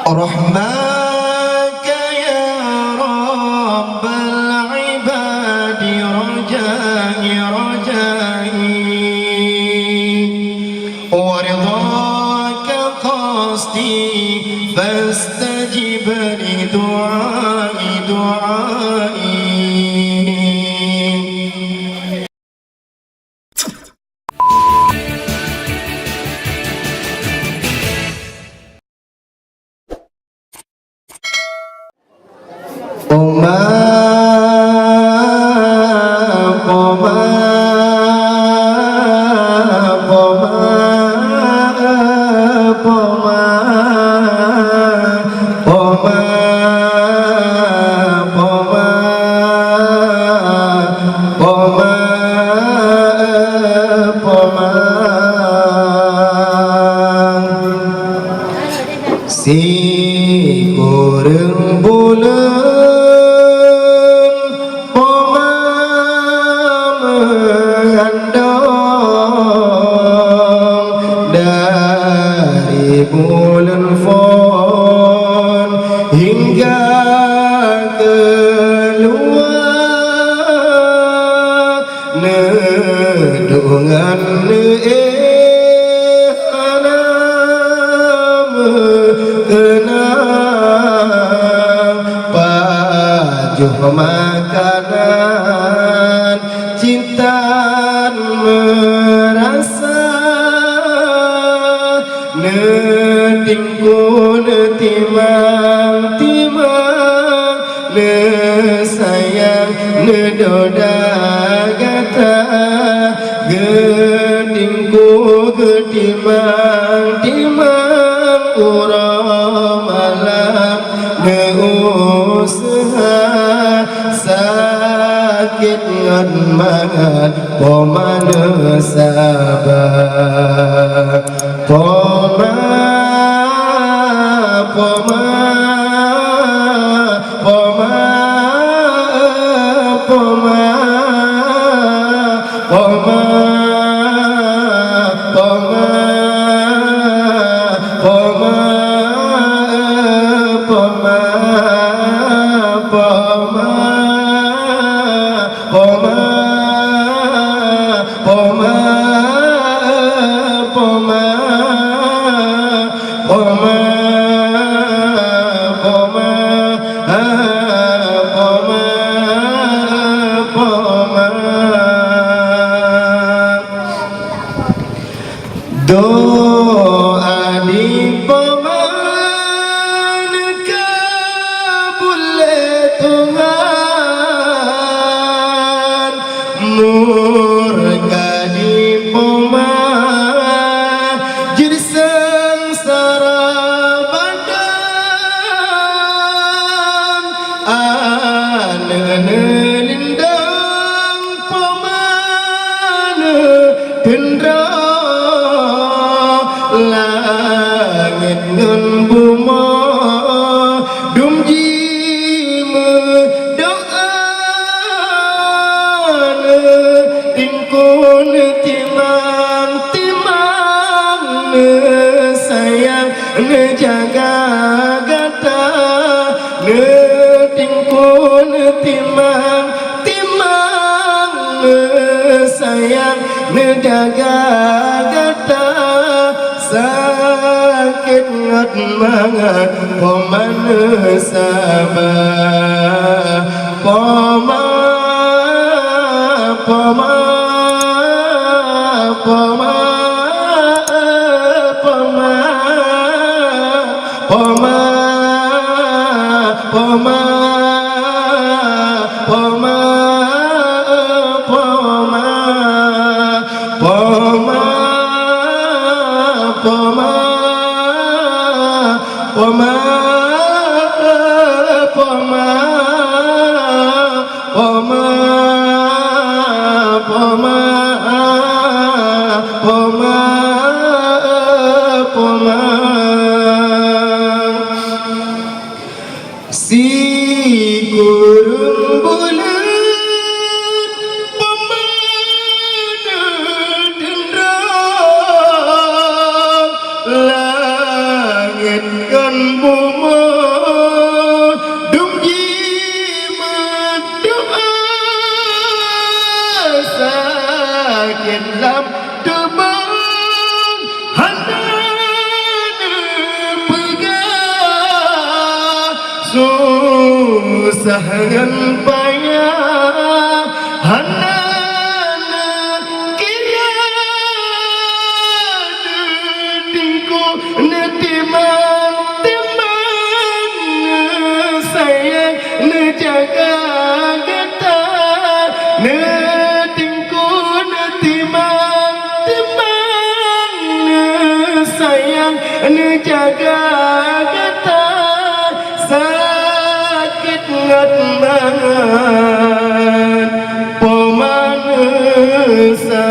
رحماك يا رب العباد رجائي ورضاك قصدي فاستجب لدعائي Si kurang bulan poma mengandung dari bulan Fon hingga keluar nedungan makanan cinta merasa netingku netimang sayang nedoda gata gedingku timang urang malam neusaha sakit ngan mangan pomana sabar poma poma poma poma poma doa di peman kabul Tuhan murka di peman jadi sengsara badan lindang peman gendra langit ngan buma dum jime doa tingkun timang sayang jaga gata tingkun timang sayang jaga gata sakit ngat mangat pomana sabar poma poma poma poma poma poma poma poma poma poma poma poma poma poma poma si kurung bulan pemana dendam langit kan buma đúng gì mà doa sakit lắm terbang hana pegang susah dan payah hana kira dengku netiman teman sayang nejaga gata netingku netiman teman sayang nejaga gata sakit ngat banget pemanasa